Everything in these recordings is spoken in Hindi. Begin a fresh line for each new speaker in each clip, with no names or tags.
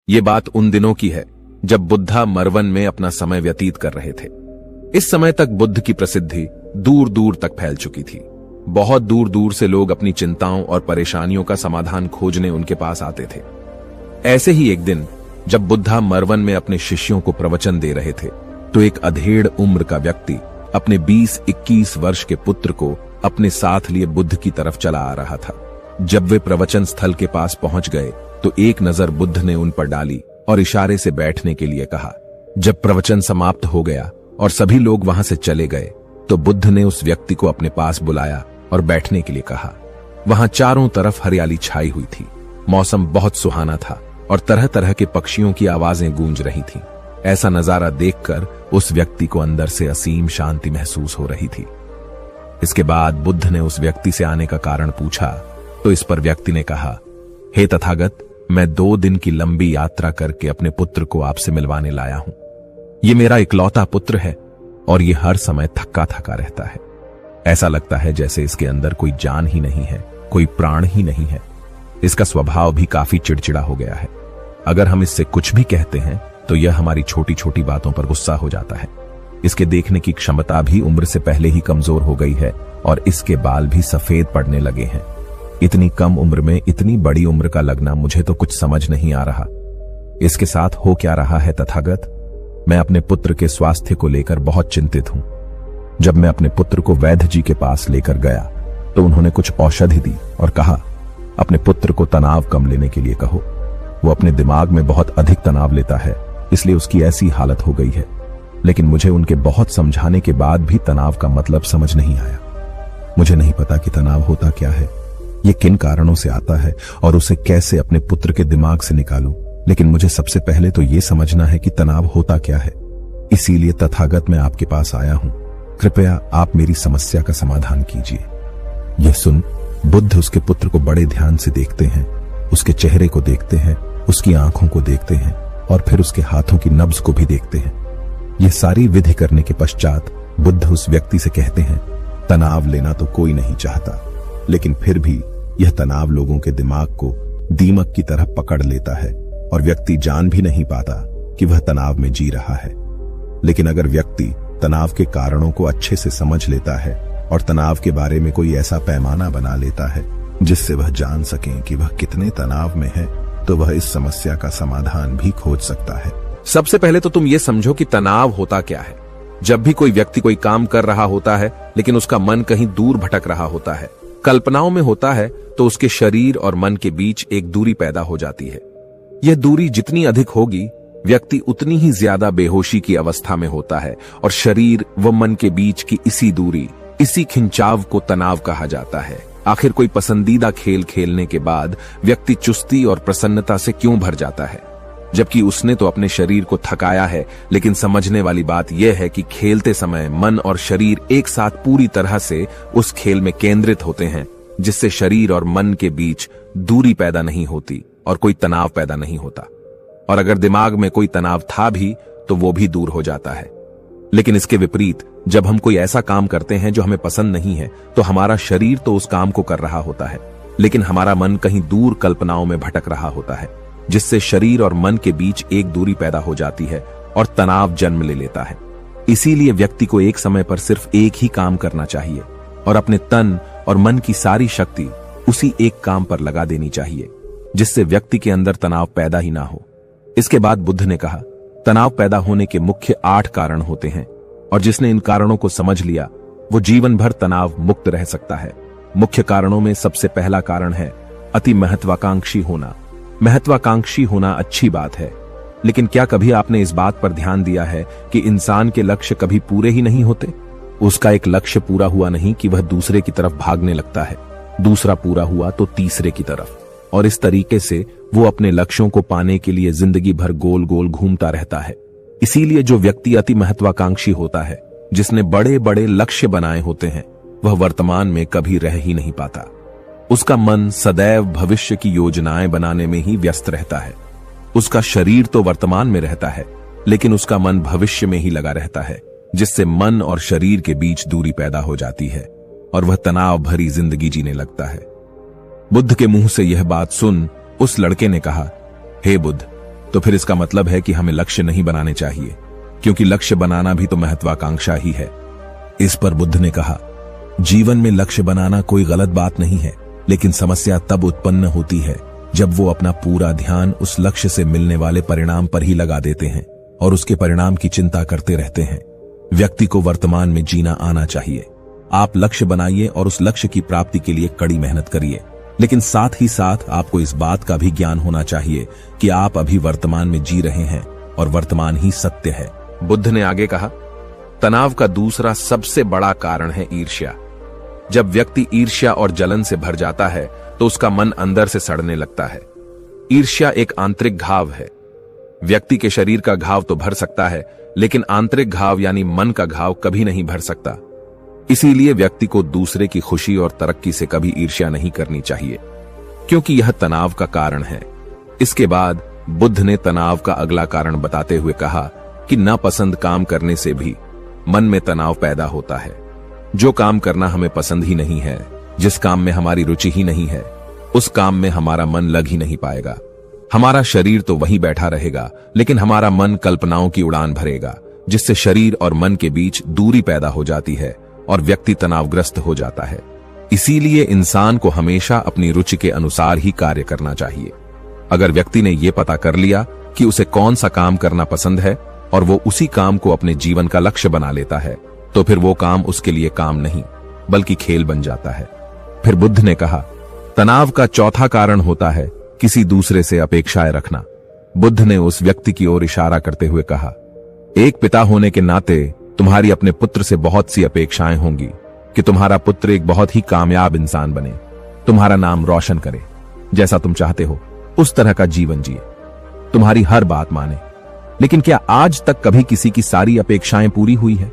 ये बात उन दिनों की है जब बुद्धा मरवन में अपना समय व्यतीत कर रहे थे। इस समय तक बुद्ध की प्रसिद्धि दूर दूर तक फैल चुकी थी। बहुत दूर दूर से लोग अपनी चिंताओं और परेशानियों का समाधान खोजने उनके पास आते थे। ऐसे ही एक दिन जब बुद्धा मरवन में अपने शिष्यों को प्रवचन दे रहे थे तो एक अधेड़ उम्र का व्यक्ति अपने 20-21 वर्ष के पुत्र को अपने साथ लिए बुद्ध की तरफ चला आ रहा था। जब वे प्रवचन स्थल के पास पहुंच गए तो एक नजर बुद्ध ने उन पर डाली और इशारे से बैठने के लिए कहा। जब प्रवचन समाप्त हो गया और सभी लोग वहां से चले गए तो बुद्ध ने उस व्यक्ति को अपने पास बुलाया और बैठने के लिए कहा। वहां चारों तरफ हरियाली छाई हुई थी। मौसम बहुत सुहाना था और तरह तरह के पक्षियों की आवाजें गूंज रही थीं। ऐसा नजारा देखकर उस व्यक्ति को अंदर से असीम शांति महसूस हो रही थी। इसके बाद बुद्ध ने उस व्यक्ति से आने का कारण पूछा तो इस पर व्यक्ति ने कहा, हे तथागत, मैं 2 दिन की लंबी यात्रा करके अपने पुत्र को आपसे मिलवाने लाया हूं। ये मेरा इकलौता पुत्र है और ये हर समय थका थका रहता है। ऐसा लगता है जैसे इसके अंदर कोई जान ही नहीं है, कोई प्राण ही नहीं है। इसका स्वभाव भी काफी चिड़चिड़ा हो गया है। अगर हम इससे कुछ भी कहते हैं तो यह हमारी छोटी छोटी बातों पर गुस्सा हो जाता है। इसके देखने की क्षमता भी उम्र से पहले ही कमजोर हो गई है और इसके बाल भी सफेद पड़ने लगे हैं। इतनी कम उम्र में इतनी बड़ी उम्र का लगना मुझे तो कुछ समझ नहीं आ रहा। इसके साथ हो क्या रहा है तथागत? मैं अपने पुत्र के स्वास्थ्य को लेकर बहुत चिंतित हूं। जब मैं अपने पुत्र को वैद्य जी के पास लेकर गया तो उन्होंने कुछ औषधि दी और कहा, अपने पुत्र को तनाव कम लेने के लिए कहो। वो अपने दिमाग में बहुत अधिक तनाव लेता है, इसलिए उसकी ऐसी हालत हो गई है। लेकिन मुझे उनके बहुत समझाने के बाद भी तनाव का मतलब समझ नहीं आया। मुझे नहीं पता कि तनाव होता क्या है, ये किन कारणों से आता है और उसे कैसे अपने पुत्र के दिमाग से निकालूं। लेकिन मुझे सबसे पहले तो ये समझना है कि तनाव होता क्या है। इसीलिए तथागत मैं आपके पास आया हूं। कृपया आप मेरी समस्या का समाधान कीजिए। यह सुन बुद्ध उसके पुत्र को बड़े ध्यान से देखते हैं, उसके चेहरे को देखते हैं, उसकी आंखों को देखते हैं और फिर उसके हाथों की नब्ज को भी देखते हैं। यह सारी विधि करने के पश्चात बुद्ध उस व्यक्ति से कहते हैं, तनाव लेना तो कोई नहीं चाहता, लेकिन फिर भी यह तनाव लोगों के दिमाग को दीमक की तरह पकड़ लेता है और व्यक्ति जान भी नहीं पाता कि वह तनाव में जी रहा है। लेकिन अगर व्यक्ति तनाव के कारणों को अच्छे से समझ लेता है और तनाव के बारे में कोई ऐसा पैमाना बना लेता है जिससे वह जान सके कि वह कितने तनाव में है, तो वह इस समस्या का समाधान भी खोज सकता है। सबसे पहले तो तुम ये समझो कि तनाव होता क्या है। जब भी कोई व्यक्ति कोई काम कर रहा होता है लेकिन उसका मन कहीं दूर भटक रहा होता है, कल्पनाओं में होता है, तो उसके शरीर और मन के बीच एक दूरी पैदा हो जाती है। यह दूरी जितनी अधिक होगी, व्यक्ति उतनी ही ज्यादा बेहोशी की अवस्था में होता है और शरीर व मन के बीच की इसी दूरी, इसी खिंचाव को तनाव कहा जाता है। आखिर कोई पसंदीदा खेल खेलने के बाद व्यक्ति चुस्ती और प्रसन्नता से क्यों भर जाता है, जबकि उसने तो अपने शरीर को थकाया है। लेकिन समझने वाली बात यह है कि खेलते समय मन और शरीर एक साथ पूरी तरह से उस खेल में केंद्रित होते हैं, जिससे शरीर और मन के बीच दूरी पैदा नहीं होती और कोई तनाव पैदा नहीं होता। और अगर दिमाग में कोई तनाव था भी तो वो भी दूर हो जाता है। लेकिन इसके विपरीत जब हम कोई ऐसा काम करते हैं जो हमें पसंद नहीं है, तो हमारा शरीर तो उस काम को कर रहा होता है, लेकिन हमारा मन कहीं दूर कल्पनाओं में भटक रहा होता है, जिससे शरीर और मन के बीच एक दूरी पैदा हो जाती है और तनाव जन्म ले लेता है। इसीलिए व्यक्ति को एक समय पर सिर्फ एक ही काम करना चाहिए और अपने तन और मन की सारी शक्ति उसी एक काम पर लगा देनी चाहिए, जिससे व्यक्ति के अंदर तनाव पैदा ही ना हो। इसके बाद बुद्ध ने कहा, तनाव पैदा होने के मुख्य 8 कारण होते हैं और जिसने इन कारणों को समझ लिया वो जीवन भर तनाव मुक्त रह सकता है। मुख्य कारणों में सबसे पहला कारण है अति महत्वाकांक्षी होना। महत्वाकांक्षी होना अच्छी बात है, लेकिन क्या कभी आपने इस बात पर ध्यान दिया है कि इंसान के लक्ष्य कभी पूरे ही नहीं होते? उसका एक लक्ष्य पूरा हुआ नहीं कि वह दूसरे की तरफ भागने लगता है, दूसरा पूरा हुआ तो तीसरे की तरफ, और इस तरीके से वो अपने लक्ष्यों को पाने के लिए जिंदगी भर गोल गोल घूमता रहता है। इसीलिए जो व्यक्ति अति महत्वाकांक्षी होता है, जिसने बड़े बड़े लक्ष्य बनाए होते हैं, वह वर्तमान में कभी रह ही नहीं पाता। उसका मन सदैव भविष्य की योजनाएं बनाने में ही व्यस्त रहता है। उसका शरीर तो वर्तमान में रहता है, लेकिन उसका मन भविष्य में ही लगा रहता है, जिससे मन और शरीर के बीच दूरी पैदा हो जाती है और वह तनाव भरी जिंदगी जीने लगता है। बुद्ध के मुंह से यह बात सुन उस लड़के ने कहा, हे बुद्ध, तो फिर इसका मतलब है कि हमें लक्ष्य नहीं बनाने चाहिए, क्योंकि लक्ष्य बनाना भी तो महत्वाकांक्षा ही है। इस पर बुद्ध ने कहा, जीवन में लक्ष्य बनाना कोई गलत बात नहीं है, लेकिन समस्या तब उत्पन्न होती है जब वो अपना पूरा ध्यान उस लक्ष्य से मिलने वाले परिणाम पर ही लगा देते हैं और उसके परिणाम की चिंता करते रहते हैं। व्यक्ति को वर्तमान में जीना आना चाहिए। आप लक्ष्य बनाइए और उस लक्ष्य की प्राप्ति के लिए कड़ी मेहनत करिए, लेकिन साथ ही साथ आपको इस बात का भी ज्ञान होना चाहिए कि आप अभी वर्तमान में जी रहे हैं और वर्तमान ही सत्य है। बुद्ध ने आगे कहा, तनाव का दूसरा सबसे बड़ा कारण है ईर्ष्या। जब व्यक्ति ईर्ष्या और जलन से भर जाता है तो उसका मन अंदर से सड़ने लगता है। ईर्ष्या एक आंतरिक घाव है। व्यक्ति के शरीर का घाव तो भर सकता है, लेकिन आंतरिक घाव यानी मन का घाव कभी नहीं भर सकता। इसीलिए व्यक्ति को दूसरे की खुशी और तरक्की से कभी ईर्ष्या नहीं करनी चाहिए, क्योंकि यह तनाव का कारण है। इसके बाद बुद्ध ने तनाव का अगला कारण बताते हुए कहा कि नापसंद काम करने से भी मन में तनाव पैदा होता है। जो काम करना हमें पसंद ही नहीं है, जिस काम में हमारी रुचि ही नहीं है, उस काम में हमारा मन लग ही नहीं पाएगा। हमारा शरीर तो वहीं बैठा रहेगा, लेकिन हमारा मन कल्पनाओं की उड़ान भरेगा, जिससे शरीर और मन के बीच दूरी पैदा हो जाती है और व्यक्ति तनावग्रस्त हो जाता है। इसीलिए इंसान को हमेशा अपनी रुचि के अनुसार ही कार्य करना चाहिए। अगर व्यक्ति ने यह पता कर लिया कि उसे कौन सा काम करना पसंद है और वो उसी काम को अपने जीवन का लक्ष्य बना लेता है, तो फिर वो काम उसके लिए काम नहीं बल्कि खेल बन जाता है। फिर बुद्ध ने कहा, तनाव का चौथा कारण होता है किसी दूसरे से अपेक्षाएं रखना। बुद्ध ने उस व्यक्ति की ओर इशारा करते हुए कहा, एक पिता होने के नाते तुम्हारी अपने पुत्र से बहुत सी अपेक्षाएं होंगी कि तुम्हारा पुत्र एक बहुत ही कामयाब इंसान बने, तुम्हारा नाम रोशन करे, जैसा तुम चाहते हो उस तरह का जीवन जिए, तुम्हारी हर बात माने। लेकिन क्या आज तक कभी किसी की सारी अपेक्षाएं पूरी हुई है?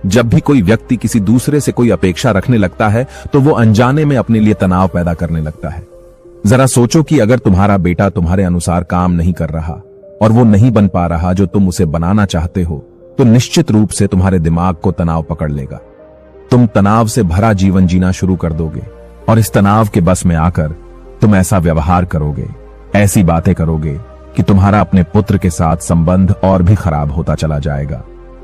जब भी कोई व्यक्ति किसी दूसरे से कोई अपेक्षा रखने लगता है तो वो अनजाने में अपने लिए तनाव पैदा करने लगता है। जरा सोचो कि अगर तुम्हारा बेटा तुम्हारे अनुसार काम नहीं कर रहा और वो नहीं बन पा रहा जो तुम उसे बनाना चाहते हो, तो निश्चित रूप से तुम्हारे दिमाग को तनाव पकड़ लेगा। तुम तनाव से भरा जीवन जीना शुरू कर दोगे और इस तनाव के बस में आकर तुम ऐसा व्यवहार करोगे, ऐसी बातें करोगे कि तुम्हारा अपने पुत्र के साथ संबंध और भी खराब होता चला जाएगा।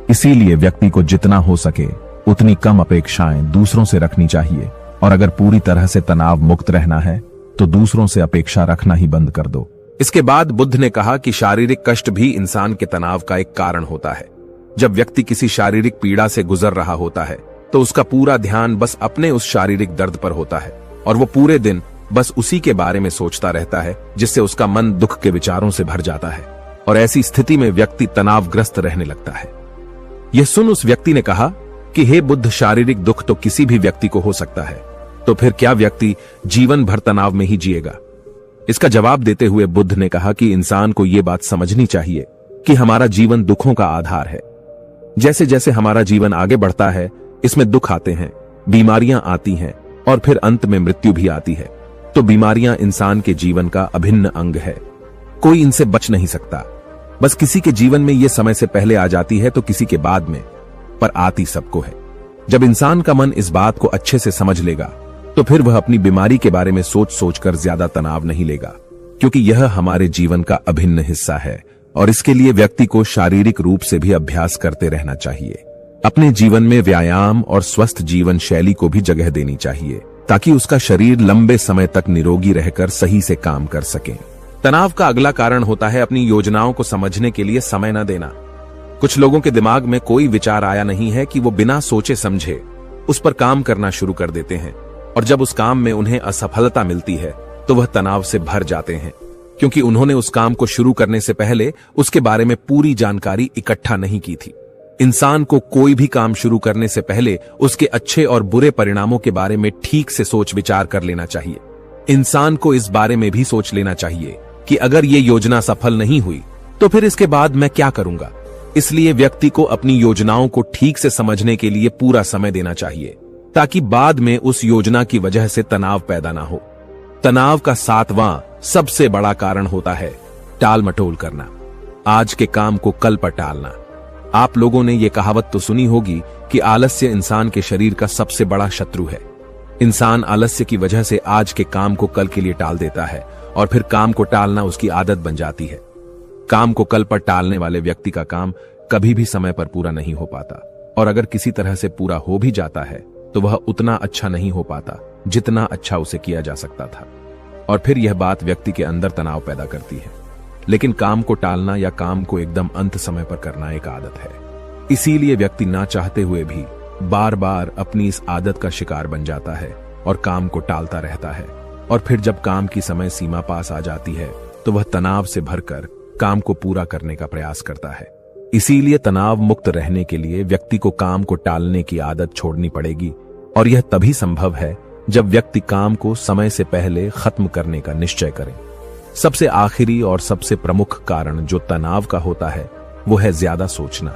इसीलिए व्यक्ति को जितना हो सके उतनी कम अपेक्षाएं दूसरों से रखनी चाहिए, और अगर पूरी तरह से तनाव मुक्त रहना है तो दूसरों से अपेक्षा रखना ही बंद कर दो। इसके बाद बुद्ध ने कहा कि शारीरिक कष्ट भी इंसान के तनाव का एक कारण होता है। जब व्यक्ति किसी शारीरिक पीड़ा से गुजर रहा होता है तो उसका पूरा ध्यान बस अपने उस शारीरिक दर्द पर होता है और वो पूरे दिन बस उसी के बारे में सोचता रहता है, जिससे उसका मन दुख के विचारों से भर जाता है और ऐसी स्थिति में व्यक्ति तनावग्रस्त रहने लगता है। यह सुन उस व्यक्ति ने कहा कि हे बुद्ध, शारीरिक दुख तो किसी भी व्यक्ति को हो सकता है, तो फिर क्या व्यक्ति जीवन भर तनाव में ही जिएगा? इसका जवाब देते हुए बुद्ध ने कहा कि इंसान को यह बात समझनी चाहिए कि हमारा जीवन दुखों का आधार है। जैसे जैसे हमारा जीवन आगे बढ़ता है, इसमें दुख आते हैं, बीमारियां आती हैं और फिर अंत में मृत्यु भी आती है। तो बीमारियां इंसान के जीवन का अभिन्न अंग है, कोई इनसे बच नहीं सकता। बस किसी के जीवन में यह समय से पहले आ जाती है तो किसी के बाद में, पर आती सबको है। जब इंसान का मन इस बात को अच्छे से समझ लेगा तो फिर वह अपनी बीमारी के बारे में सोच सोचकर ज्यादा तनाव नहीं लेगा, क्योंकि यह हमारे जीवन का अभिन्न हिस्सा है और इसके लिए व्यक्ति को शारीरिक रूप से भी अभ्यास करते रहना चाहिए। अपने जीवन में व्यायाम और स्वस्थ जीवन शैली को भी जगह देनी चाहिए ताकि उसका शरीर लंबे समय तक निरोगी रहकर सही से काम कर सके। तनाव का अगला कारण होता है अपनी योजनाओं को समझने के लिए समय न देना। कुछ लोगों के दिमाग में कोई विचार आया नहीं है कि वो बिना सोचे समझे उस पर काम करना शुरू कर देते हैं, और जब उस काम में उन्हें असफलता मिलती है तो वह तनाव से भर जाते हैं, क्योंकि उन्होंने उस काम को शुरू करने से पहले उसके बारे में पूरी जानकारी इकट्ठा नहीं की थी। इंसान को कोई भी काम शुरू करने से पहले उसके अच्छे और बुरे परिणामों के बारे में ठीक से सोच विचार कर लेना चाहिए। इंसान को इस बारे में भी सोच लेना चाहिए कि अगर ये योजना सफल नहीं हुई तो फिर इसके बाद मैं क्या करूंगा। इसलिए व्यक्ति को अपनी योजनाओं को ठीक से समझने के लिए पूरा समय देना चाहिए, ताकि बाद में उस योजना की वजह से तनाव पैदा ना हो। तनाव का सातवां सबसे बड़ा कारण होता है टाल मटोल करना, आज के काम को कल पर टालना। आप लोगों ने यह कहावत तो सुनी होगी कि आलस्य इंसान के शरीर का सबसे बड़ा शत्रु है। इंसान आलस्य की वजह से आज के काम को कल के लिए टाल देता है और फिर काम को टालना उसकी आदत बन जाती है। काम को कल पर टालने वाले व्यक्ति का काम कभी भी समय पर पूरा नहीं हो पाता, और अगर किसी तरह से पूरा हो भी जाता है तो वह उतना अच्छा नहीं हो पाता जितना अच्छा उसे किया जा सकता था, और फिर यह बात व्यक्ति के अंदर तनाव पैदा करती है। लेकिन काम को टालना या काम को एकदम अंत समय पर करना एक आदत है, इसीलिए व्यक्ति ना चाहते हुए भी बार बार अपनी इस आदत का शिकार बन जाता है और काम को टालता रहता है, और फिर जब काम की समय सीमा पास आ जाती है तो वह तनाव से भरकर काम को पूरा करने का प्रयास करता है। इसीलिए तनाव मुक्त रहने के लिए व्यक्ति को काम को टालने की आदत छोड़नी पड़ेगी, और यह तभी संभव है जब व्यक्ति काम को समय से पहले खत्म करने का निश्चय करे। सबसे आखिरी और सबसे प्रमुख कारण जो तनाव का होता है वो है ज्यादा सोचना।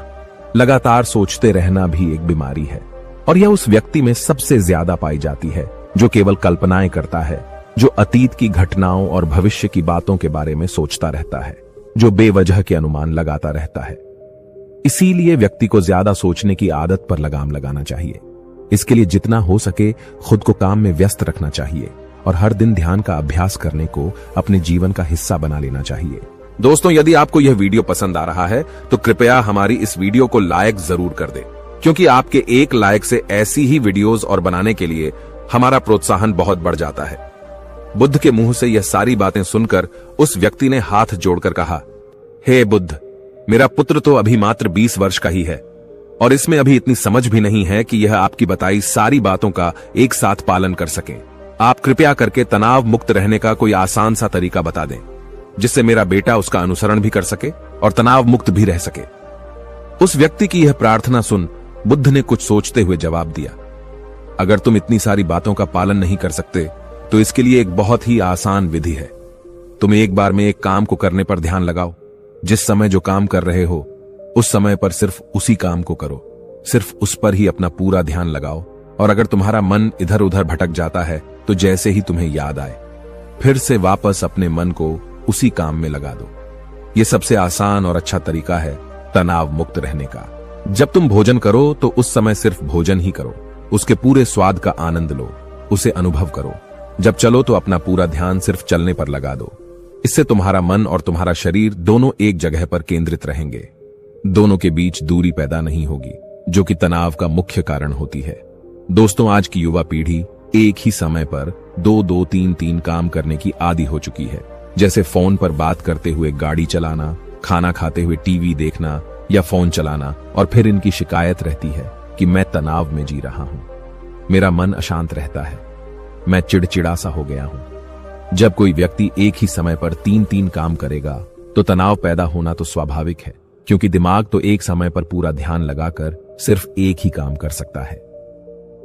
लगातार सोचते रहना भी एक बीमारी है, और यह उस व्यक्ति में सबसे ज्यादा पाई जाती है जो केवल कल्पनाएं करता है, जो अतीत की घटनाओं और भविष्य की बातों के बारे में सोचता रहता है, जो बेवजह के अनुमान लगाता रहता है। इसीलिए व्यक्ति को ज्यादा सोचने की आदत पर लगाम लगाना चाहिए। इसके लिए जितना हो सके खुद को काम में व्यस्त रखना चाहिए, और हर दिन ध्यान का अभ्यास करने को अपने जीवन का हिस्सा बना लेना चाहिए। दोस्तों, यदि आपको यह वीडियो पसंद आ रहा है तो कृपया हमारी इस वीडियो को लाइक जरूर कर दें, क्योंकि आपके एक लाइक से ऐसी ही वीडियोस और बनाने के लिए हमारा प्रोत्साहन बहुत बढ़ जाता है। बुद्ध के मुंह से यह सारी बातें सुनकर उस व्यक्ति ने हाथ जोड़कर कहा, हे बुद्ध, मेरा पुत्र तो अभी मात्र 20 वर्ष का ही है, और इसमें अभी इतनी समझ भी नहीं है कि यह आपकी बताई सारी बातों का एक साथ पालन कर सकें। आप कृपया करके तनाव मुक्त रहने का कोई आसान सा तरीका बता दें, जिससे मेरा बेटा उसका अनुसरण भी कर सके और तनाव मुक्त भी रह सके। उस व्यक्ति की यह प्रार्थना सुन बुद्ध ने कुछ सोचते हुए जवाब दिया, अगर तुम इतनी सारी बातों का पालन नहीं कर सकते तो इसके लिए एक बहुत ही आसान विधि है। तुम एक बार में एक काम को करने पर ध्यान लगाओ। जिस समय जो काम कर रहे हो उस समय पर सिर्फ उसी काम को करो, सिर्फ उस पर ही अपना पूरा ध्यान लगाओ, और अगर तुम्हारा मन इधर उधर भटक जाता है तो जैसे ही तुम्हें याद आए फिर से वापस अपने मन को उसी काम में लगा दो। यह सबसे आसान और अच्छा तरीका है तनाव मुक्त रहने का। जब तुम भोजन करो तो उस समय सिर्फ भोजन ही करो, उसके पूरे स्वाद का आनंद लो, उसे अनुभव करो। जब चलो तो अपना पूरा ध्यान सिर्फ चलने पर लगा दो। इससे तुम्हारा मन और तुम्हारा शरीर दोनों एक जगह पर केंद्रित रहेंगे। दोनों के बीच दूरी पैदा नहीं होगी, जो कि तनाव का मुख्य कारण होती है। दोस्तों, आज की युवा पीढ़ी एक ही समय पर 2-2, 3-3 काम करने की आदी हो चुकी है, जैसे फोन पर बात करते हुए गाड़ी चलाना, खाना खाते हुए टीवी देखना या फोन चलाना, और फिर इनकी शिकायत रहती है कि मैं तनाव में जी रहा हूं, मेरा मन अशांत रहता है, मैं चिड़चिड़ा सा हो गया हूं। जब कोई व्यक्ति एक ही समय पर 3-3 काम करेगा तो तनाव पैदा होना तो स्वाभाविक है, क्योंकि दिमाग तो एक समय पर पूरा ध्यान लगाकर सिर्फ एक ही काम कर सकता है।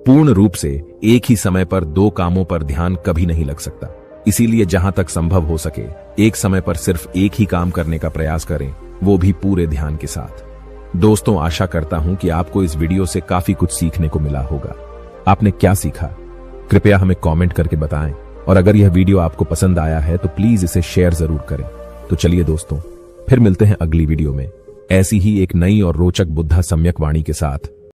पूर्ण रूप से एक ही समय पर 2 कामों पर ध्यान कभी नहीं लग सकता। इसीलिए जहां तक संभव हो सके एक समय पर सिर्फ एक ही काम करने का प्रयास करें, वो भी पूरे ध्यान के साथ। दोस्तों, आशा करता हूं कि आपको इस वीडियो से काफी कुछ सीखने को मिला होगा। आपने क्या सीखा कृपया हमें कमेंट करके बताएं, और अगर यह वीडियो आपको पसंद आया है तो प्लीज इसे शेयर जरूर करें। तो चलिए दोस्तों, फिर मिलते हैं अगली वीडियो में ऐसी ही एक नई और रोचक बुद्धा सम्यक वाणी के साथ।